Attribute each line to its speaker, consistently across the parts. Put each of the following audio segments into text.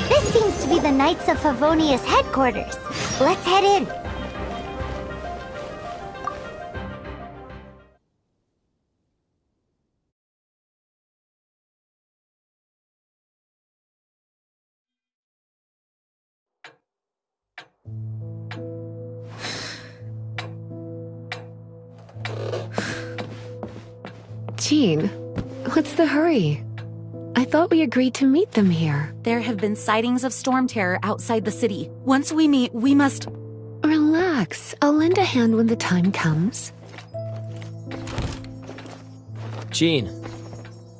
Speaker 1: This seems to be the Knights of Favonius headquarters. Let's head in.
Speaker 2: Jean, what's the hurry? I thought we agreed to meet them here.
Speaker 3: There have been sightings of storm terror outside the city. Once we meet, we must...
Speaker 2: Relax. I'll lend a hand when the time comes.
Speaker 4: Jean,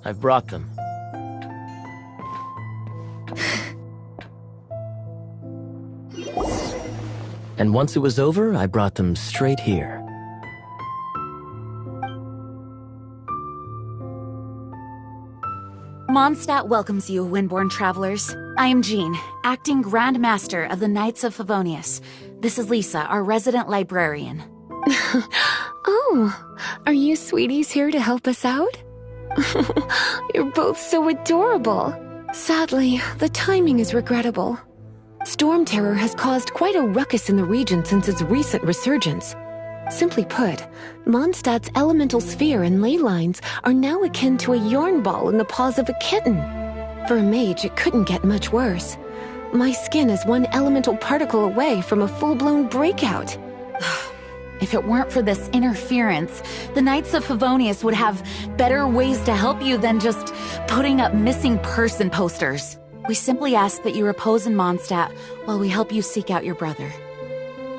Speaker 4: I've brought them. And once it was over, I brought them straight here.
Speaker 3: Mondstadt welcomes you, Windborn travelers. I am Jean, acting Grand Master of the Knights of Favonius. This is Lisa, our resident librarian.
Speaker 2: Oh, are you sweeties here to help us out? You're both so adorable. Sadly, the timing is regrettable. Storm terror has caused quite a ruckus in the region since its recent resurgence. Simply put, Mondstadt's elemental sphere and ley lines are now akin to a yarn ball in the paws of a kitten. For a mage, it couldn't get much worse. My skin is one elemental particle away from a full-blown breakout.
Speaker 3: If it weren't for this interference, the Knights of Favonius would have better ways to help you than just putting up missing person posters. We simply ask that you repose in Mondstadt while we help you seek out your brother.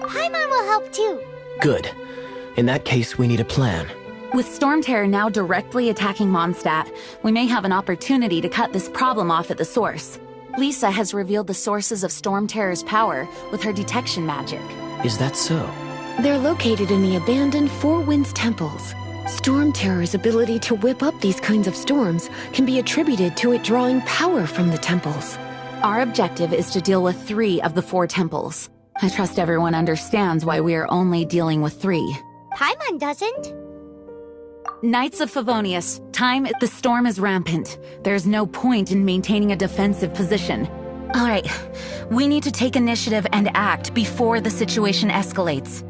Speaker 1: Paimon will help too.
Speaker 4: Good. In that case, we need a plan.
Speaker 3: With storm terror now directly attacking Mondstadt, we may have an opportunity to cut this problem off at the source. Lisa has revealed the sources of storm terror's power with her detection magic.
Speaker 4: Is that so?
Speaker 2: They're located in the abandoned Four Winds temples. Storm terror's ability to whip up these kinds of storms can be attributed to it drawing power from the temples.
Speaker 3: Our objective is to deal with 3 of the 4 temples. I trust everyone understands why we are only dealing with 3.
Speaker 1: Paimon doesn't.
Speaker 3: Knights of Favonius, the storm is rampant. There's no point in maintaining a defensive position. All right, we need to take initiative and act before the situation escalates.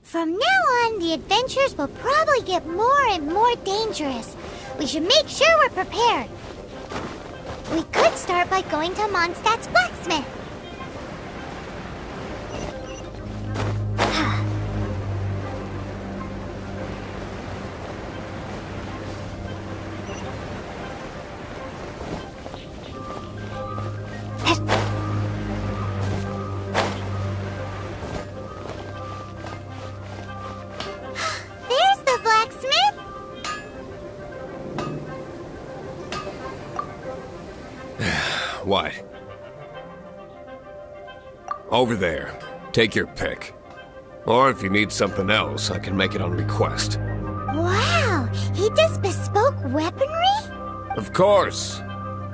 Speaker 1: From now on, the adventures will probably get more and more dangerous. We should make sure we're prepared. We could start by going to Mondstadt's blacksmith. There's the blacksmith.
Speaker 5: What? Over there. Take your pick. Or if you need something else, I can make it on request.
Speaker 1: Wow, he does bespoke weaponry?
Speaker 5: Of course!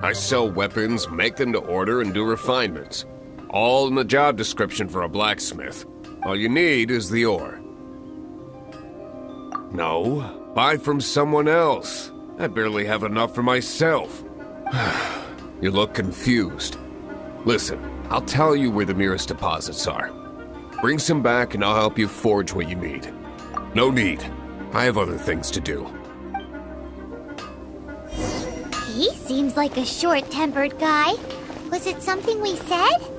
Speaker 5: I sell weapons, make them to order, and do refinements. All in the job description for a blacksmith. All you need is the ore. No, buy from someone else. I barely have enough for myself. You look confused. Listen, I'll tell you where the nearest deposits are. Bring some back and I'll help you forge what you need. No need. I have other things to do.
Speaker 1: He seems like a short-tempered guy. Was it something we said?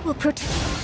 Speaker 1: Will protect.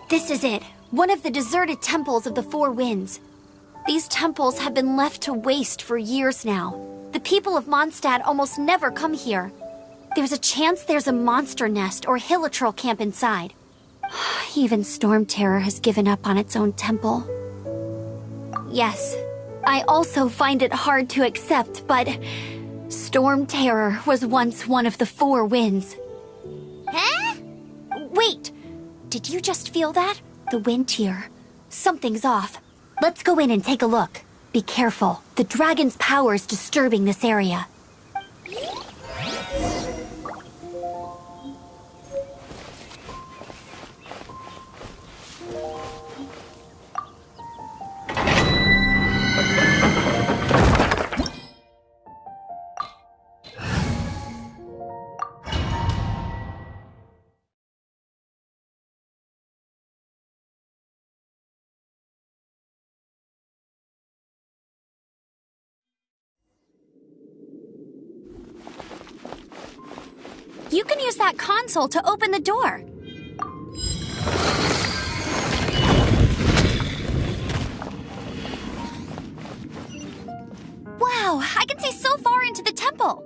Speaker 1: This is it. One of the deserted temples of the Four Winds. These temples have been left to waste for years now. The people of Mondstadt almost never come here. There's a chance there's a monster nest or hilitrol camp inside. Even Storm Terror has given up on its own temple. Yes, I also find it hard to accept, but Storm Terror was once one of the Four Winds. Huh? Wait! Did you just feel that? The wind here. Something's off. Let's go in and take a look. Be careful. The dragon's power is disturbing this area. You can use that console to open the door. Wow, I can see so far into the temple.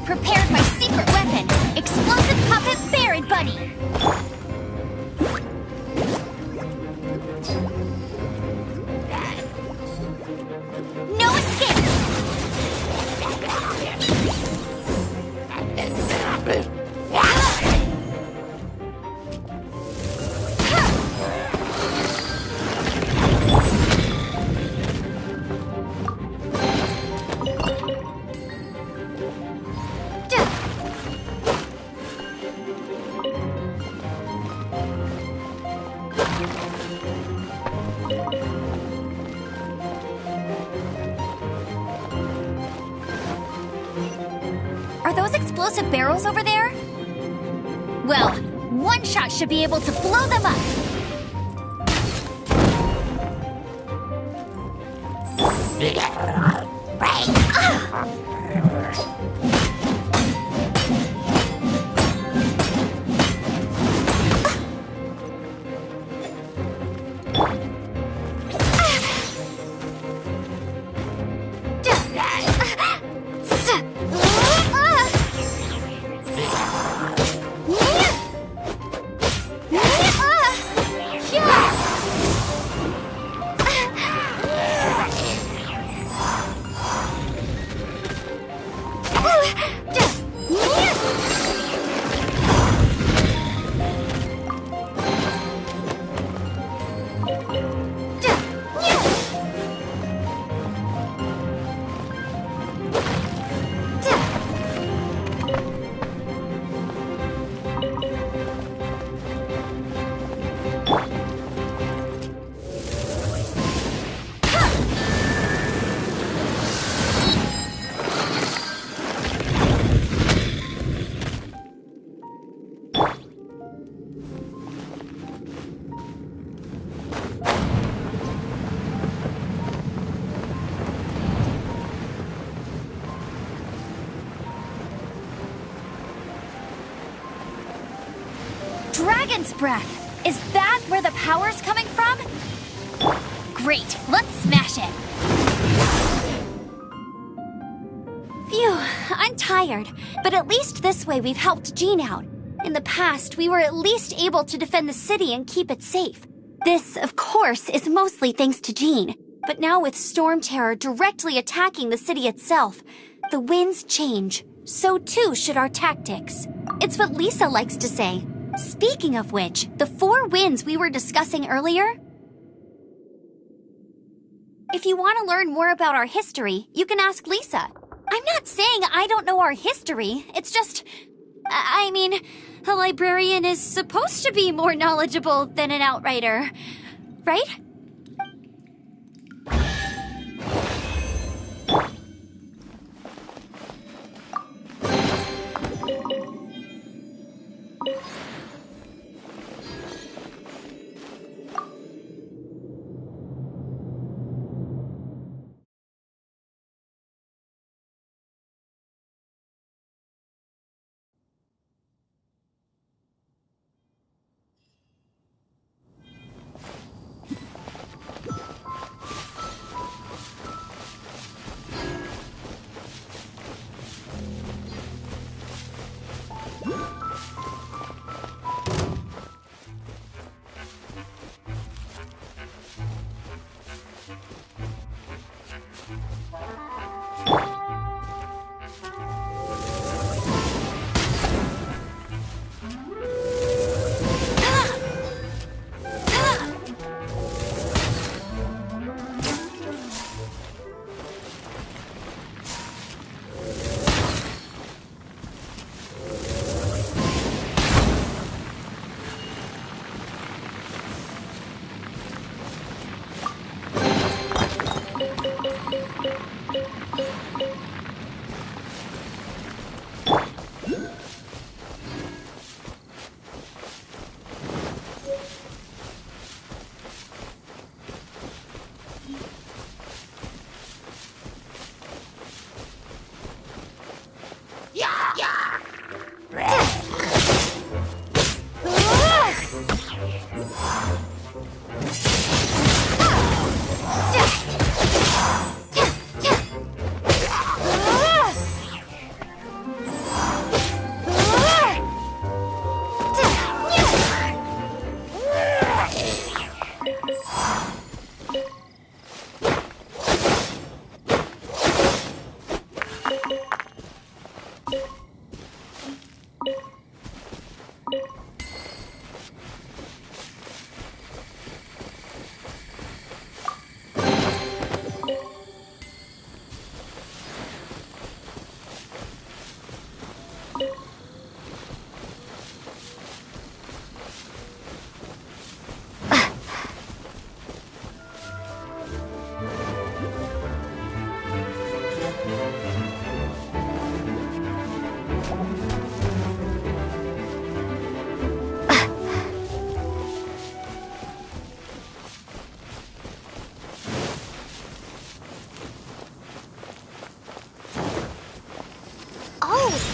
Speaker 1: Prepared my secret weapon, explosive puppet Barrett Buddy. No escape. Are those explosive barrels over there? Well, one shot should be able to blow them up. Dragon's breath! Is that where the power's coming from? Great, let's smash it! Phew, I'm tired, but at least this way we've helped Jean out. In the past, we were at least able to defend the city and keep it safe. This, of course, is mostly thanks to Jean. But now with Storm Terror directly attacking the city itself, the winds change. So too should our tactics. It's what Lisa likes to say. Speaking of which, the 4 winds we were discussing earlier... If you want to learn more about our history, you can ask Lisa. I'm not saying I don't know our history, it's just... I mean, a librarian is supposed to be more knowledgeable than an outrider, right?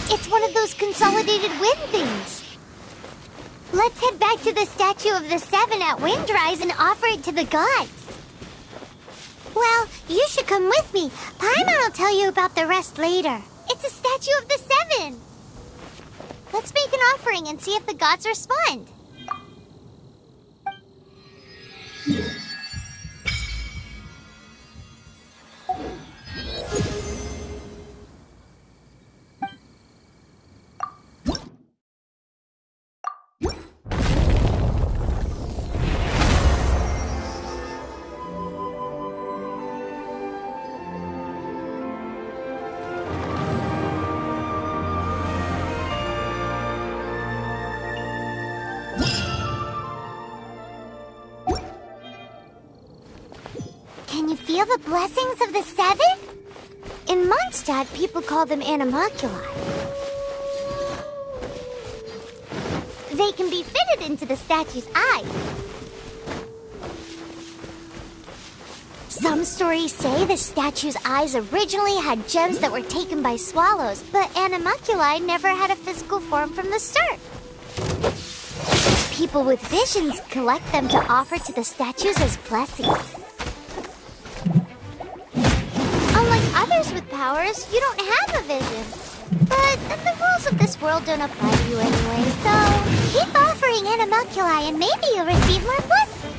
Speaker 6: It's one of those consolidated wind things. Let's head back to the statue of the Seven at Windrise and offer it to the gods. Well, you should come with me. Paimon will tell you about the rest later. It's a statue of the Seven. Let's make an offering and see if the gods respond. Can you feel the blessings of the Seven? In Mondstadt, people call them animalculi. They can be fitted into the statue's eyes. Some stories say the statue's eyes originally had gems that were taken by swallows, but animalculi never had a physical form from the start. People with visions collect them to offer to the statues as blessings. Unlike others with powers, you don't have a vision. But the rules of this world don't apply to you anyway, so keep offering animalculi and maybe you'll receive more blessings.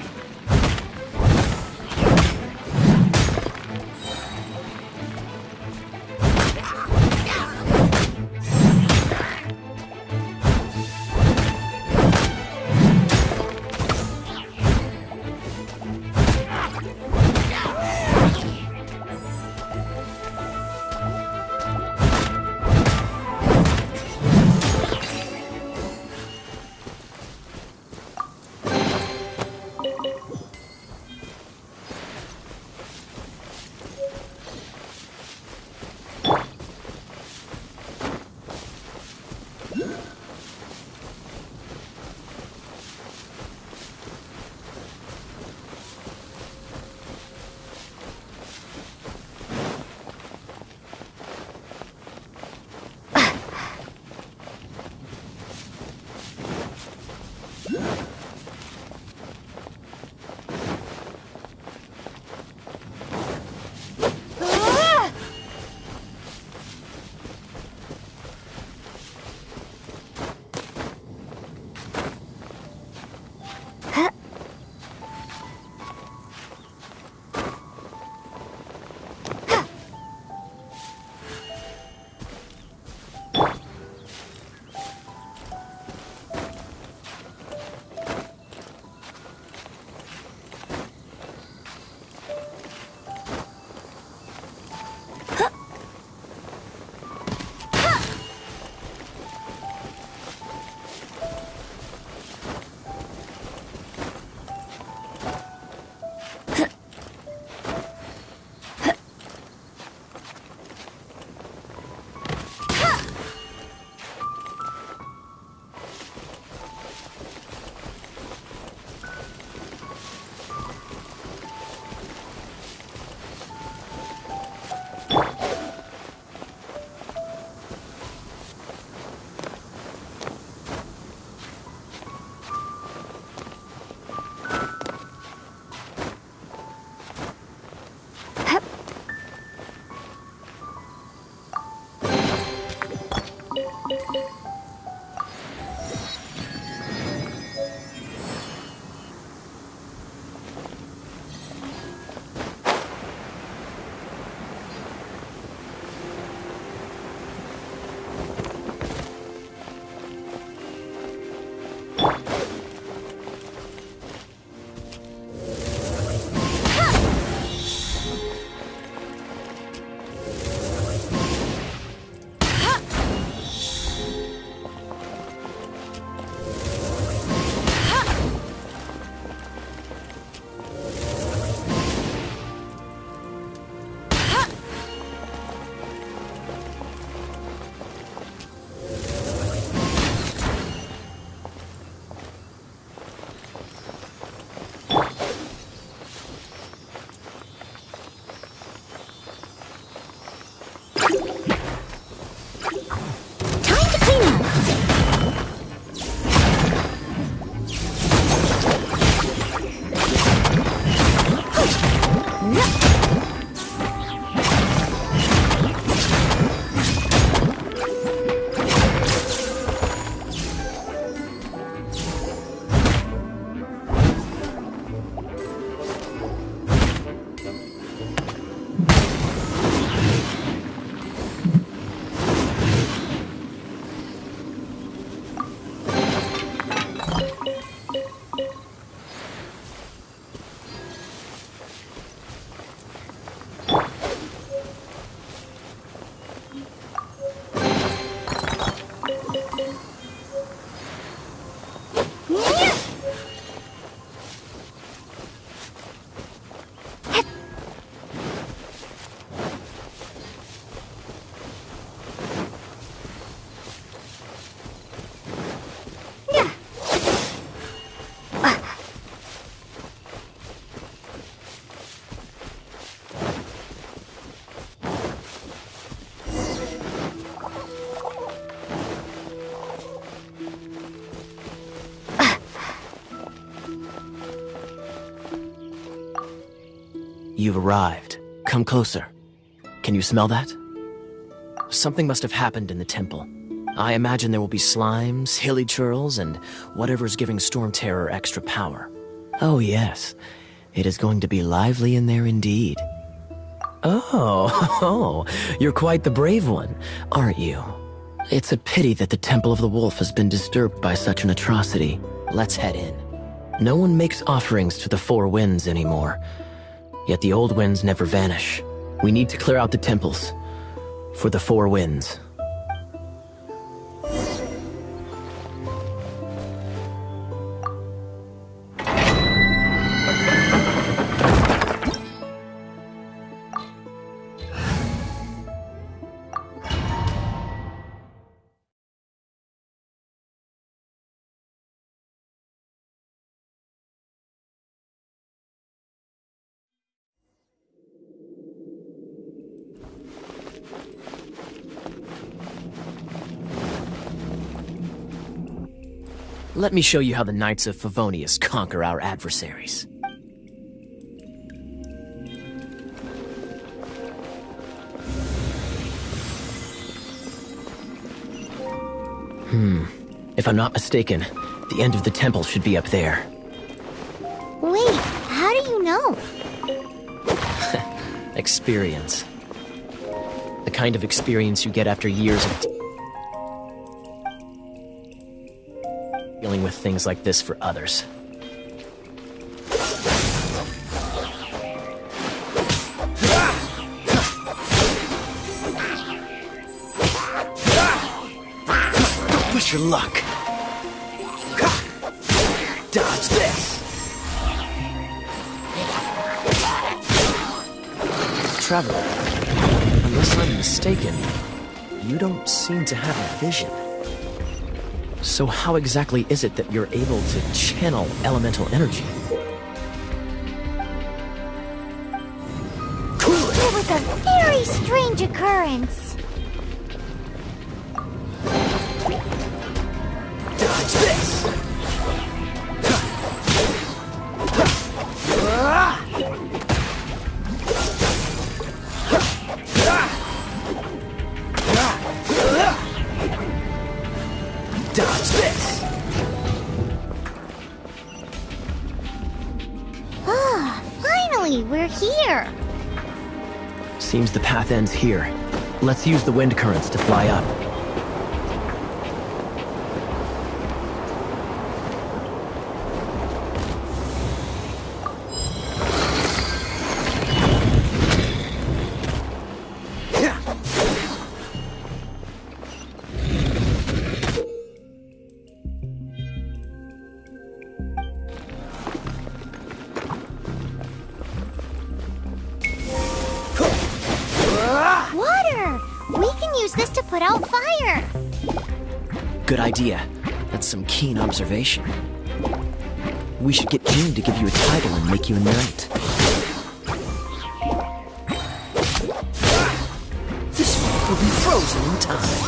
Speaker 4: you've arrived. Come closer. Can you smell that? Something must have happened in the temple. I imagine there will be slimes, hilly churls, and whatever's giving Storm Terror extra power. Oh yes, it is going to be lively in there indeed. Oh, you're quite the brave one, aren't you? It's a pity that the Temple of the Wolf has been disturbed by such an atrocity. Let's head in. No one makes offerings to the Four Winds anymore. Yet the old winds never vanish. We need to clear out the temples. For the Four Winds. Let me show you how the Knights of Favonius conquer our adversaries. If I'm not mistaken, the end of the temple should be up there.
Speaker 6: Wait, how do you know?
Speaker 4: Experience. The kind of experience you get after years of dealing with things like this for others. Don't push your luck. Dodge this. Traveler, unless I'm mistaken, you don't seem to have a vision. So how exactly is it that you're able to channel elemental energy?
Speaker 6: It was a very strange occurrence.
Speaker 4: Dodge this! Dodge this!
Speaker 6: Ah, finally, we're here.
Speaker 4: Seems the path ends here. Let's use the wind currents to fly up.
Speaker 6: Water! We can use this to put out fire.
Speaker 4: Good idea. That's some keen observation. We should get June to give you a title and make you a knight. This one will be frozen in time.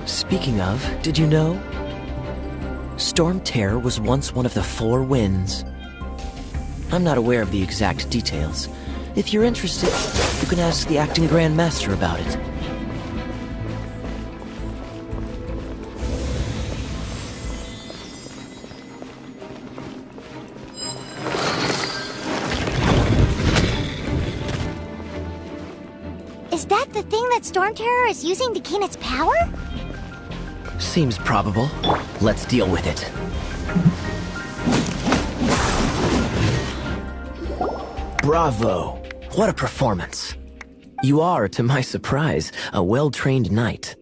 Speaker 4: Speaking of, did you know? Storm Terror was once one of the Four Winds. I'm not aware of the exact details. If you're interested, you can ask the acting Grand Master about it.
Speaker 6: Is that the thing that Storm Terror is using to gain its power?
Speaker 4: Seems probable. Let's deal with it. Bravo! What a performance. You are, to my surprise, a well-trained knight.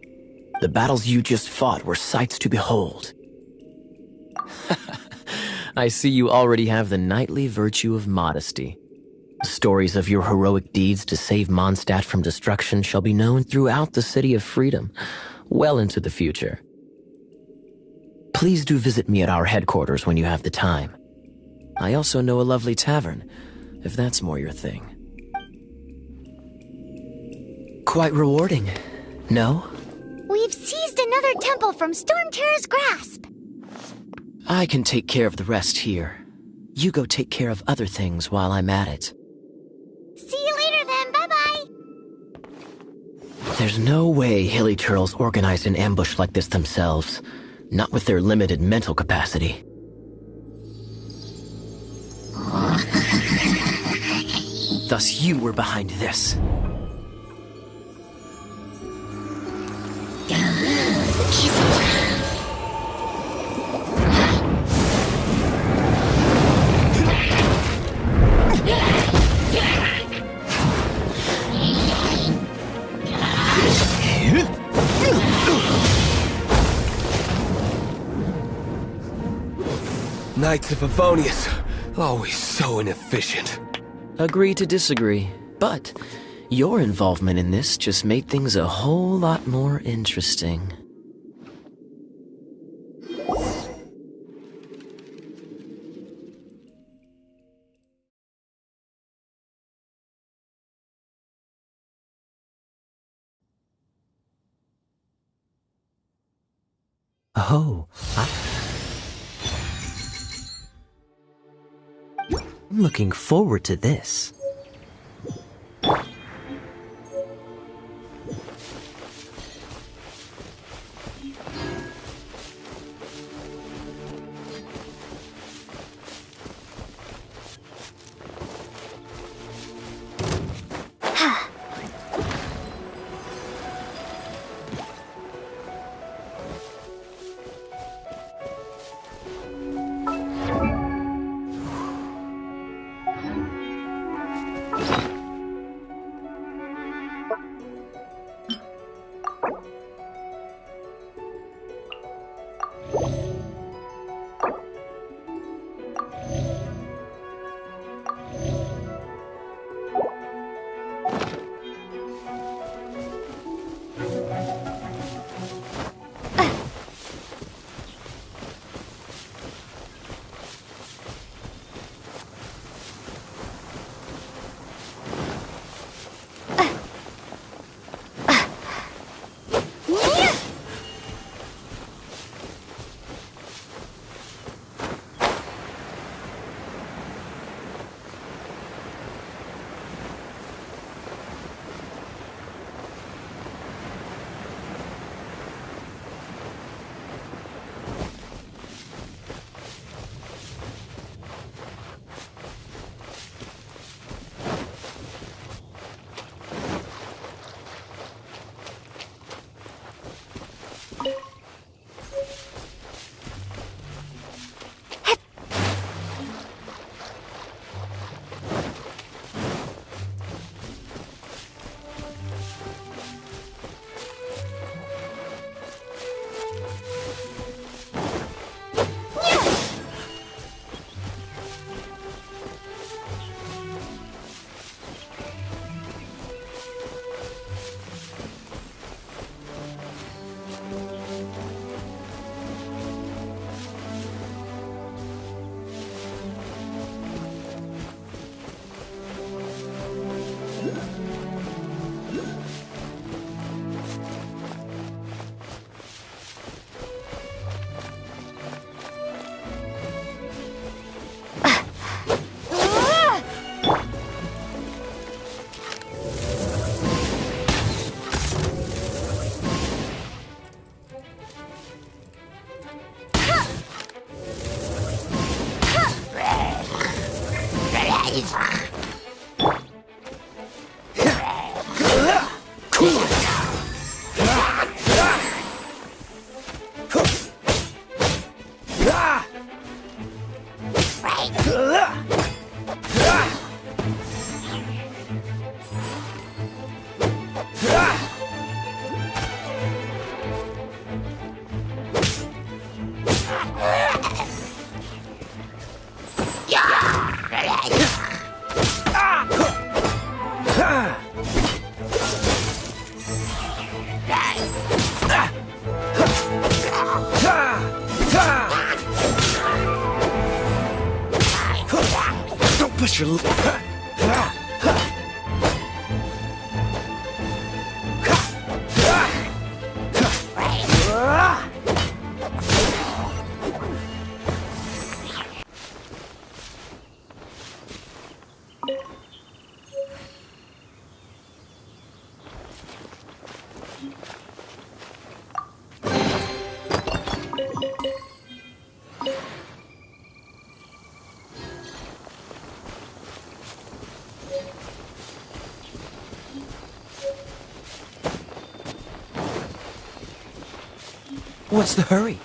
Speaker 4: The battles you just fought were sights to behold. I see you already have the knightly virtue of modesty. Stories of your heroic deeds to save Mondstadt from destruction shall be known throughout the City of Freedom, well into the future. Please do visit me at our headquarters when you have the time. I also know a lovely tavern, if that's more your thing. Quite rewarding, no?
Speaker 6: We've seized another temple from Storm Terror's grasp.
Speaker 4: I can take care of the rest here. You go take care of other things while I'm at it.
Speaker 6: See you later then, bye-bye.
Speaker 4: There's no way Hilly Turtles organized an ambush like this themselves, not with their limited mental capacity. Thus you were behind this.
Speaker 5: Knights of Favonius, always so inefficient.
Speaker 4: Agree to disagree, but your involvement in this just made things a whole lot more interesting. Oh, I'm looking forward to this. naturally... What's the hurry?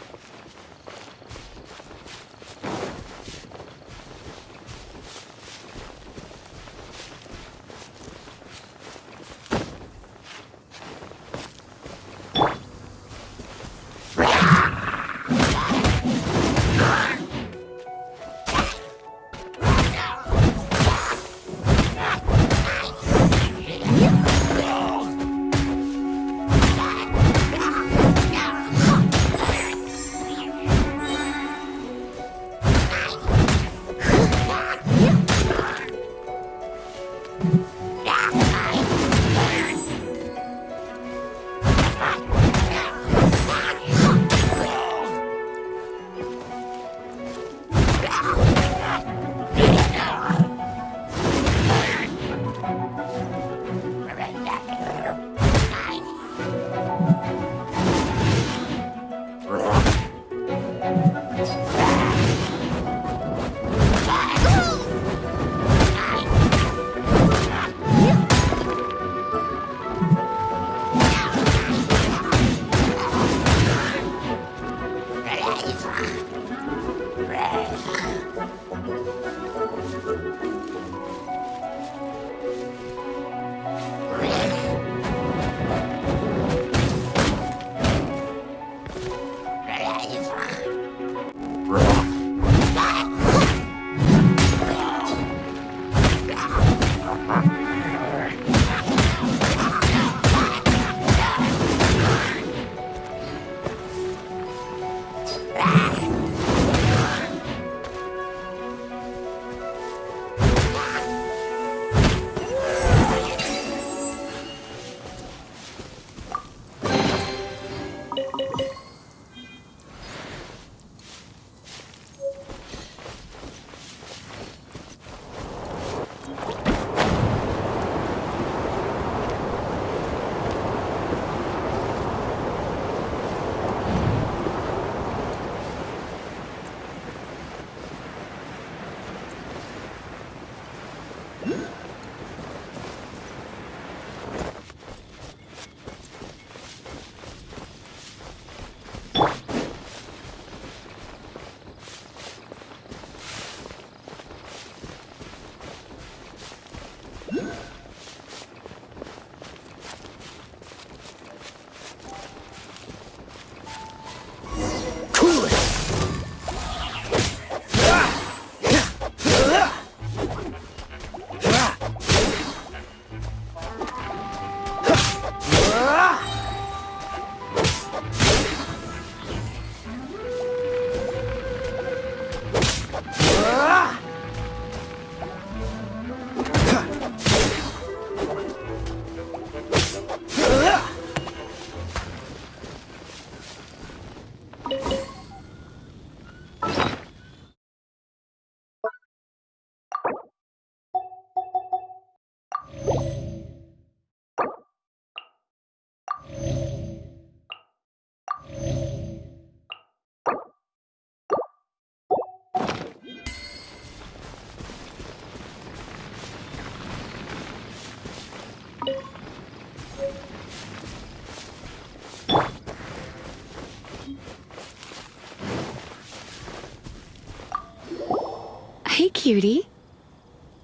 Speaker 2: Hey, cutie.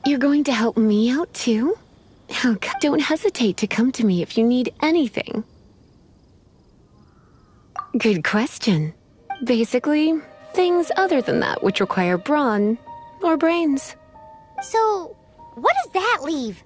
Speaker 2: You're going to help me out, too? Oh, don't hesitate to come to me if you need anything. Good question. Basically, things other than that which require brawn or brains.
Speaker 6: So, what does that leave?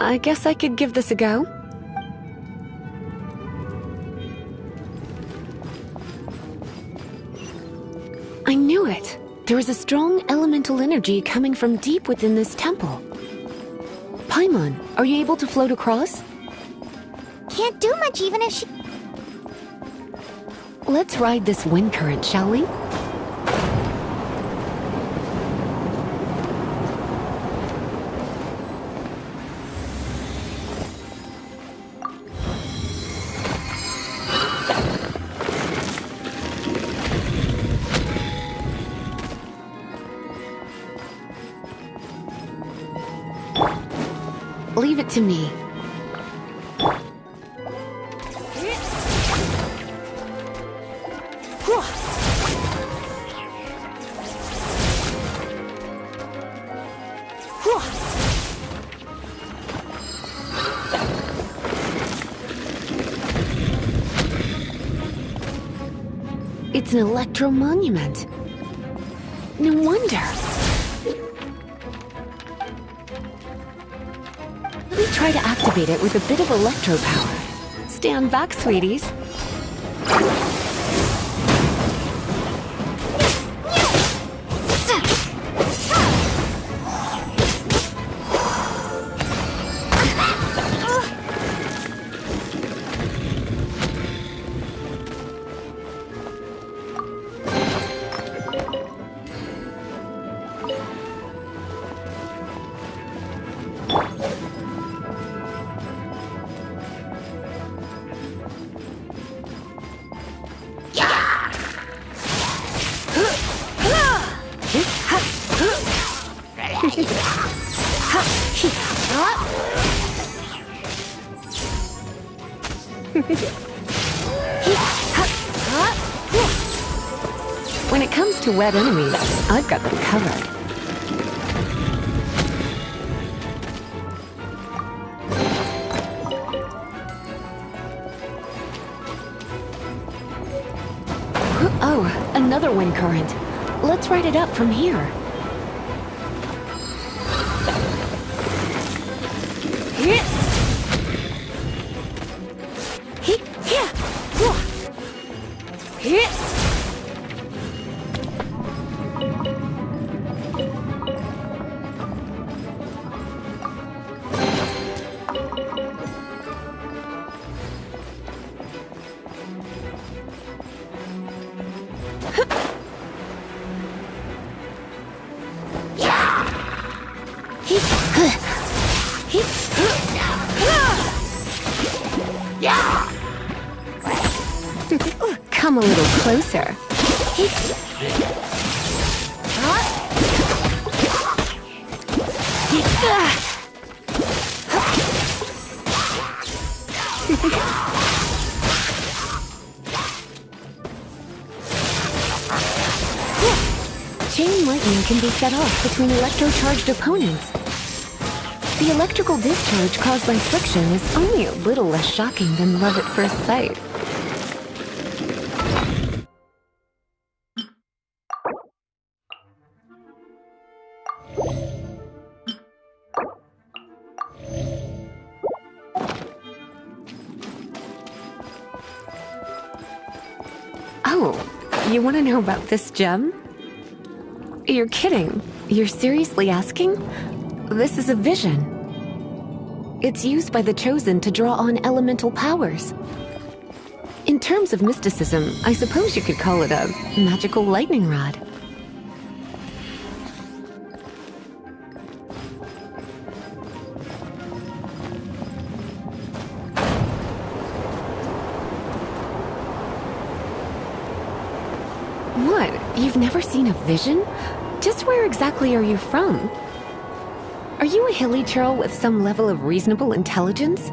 Speaker 2: I guess I could give this a go. I knew it! There is a strong elemental energy coming from deep within this temple. Paimon, are you able to float across?
Speaker 6: Can't do much even if she...
Speaker 2: Let's ride this wind current, shall we? Leave it to me. It's an electro monument. No wonder. Let me try to activate it with a bit of electro power. Stand back, sweeties. When it comes to wet enemies, I've got them covered. Oh, another wind current. Let's ride it up from here. Come a little closer. Chain lightning can be set off between electro-charged opponents. The electrical discharge caused by friction is only a little less shocking than love at first sight. Oh, you want to know about this gem? You're kidding. You're seriously asking? This is a vision. It's used by the Chosen to draw on elemental powers. In terms of mysticism, I suppose you could call it a magical lightning rod. What? You've never seen a vision? Just where exactly are you from? Are you a hilly churl with some level of reasonable intelligence?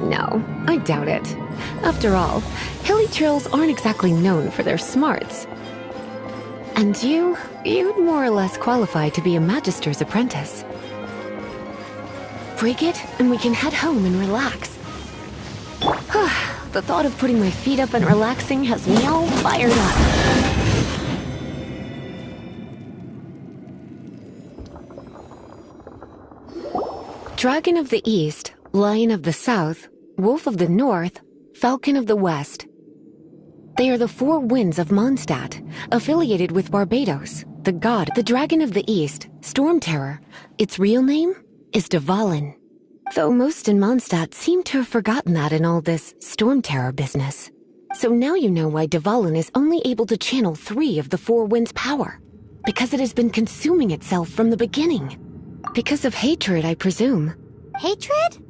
Speaker 2: No, I doubt it. After all, hilly churls aren't exactly known for their smarts. And you'd more or less qualify to be a magister's apprentice. Break it, and we can head home and relax. The thought of putting my feet up and relaxing has me all fired up. Dragon of the East, Lion of the South, Wolf of the North, Falcon of the West. They are the four winds of Mondstadt, affiliated with Barbados, the god, the Dragon of the East, Storm Terror. Its real name is Dvalin. Though most in Mondstadt seem to have forgotten that in all this Storm Terror business. So now you know why Dvalin is only able to channel 3 of the four winds' power. Because it has been consuming itself from the beginning. Because of hatred, I presume.
Speaker 6: Hatred?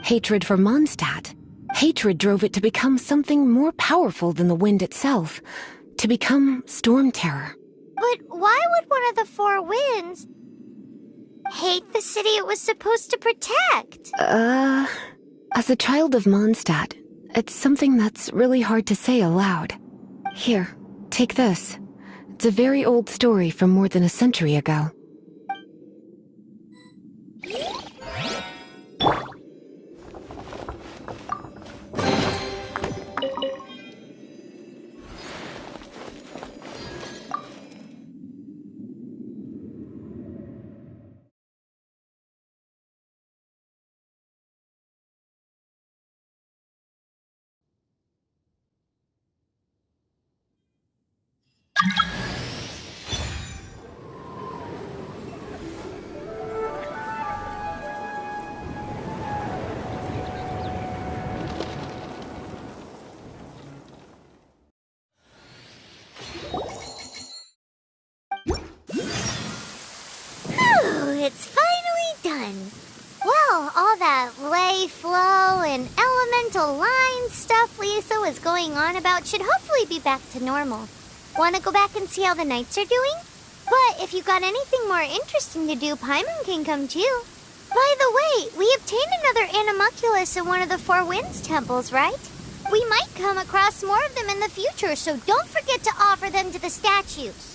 Speaker 2: Hatred for Mondstadt. Hatred drove it to become something more powerful than the wind itself. To become Storm Terror.
Speaker 6: But why would one of the four winds hate the city it was supposed to protect?
Speaker 2: As a child of Mondstadt, it's something that's really hard to say aloud. Here, take this. It's a very old story from more than a century ago.
Speaker 6: It's finally done. Well, all that lay flow and elemental line stuff Lisa was going on about should hopefully be back to normal. Want to go back and see how the knights are doing? But if you got anything more interesting to do, Paimon can come too. By the way, we obtained another animalculus in one of the Four Winds temples, right? We might come across more of them in the future, so don't forget to offer them to the statues.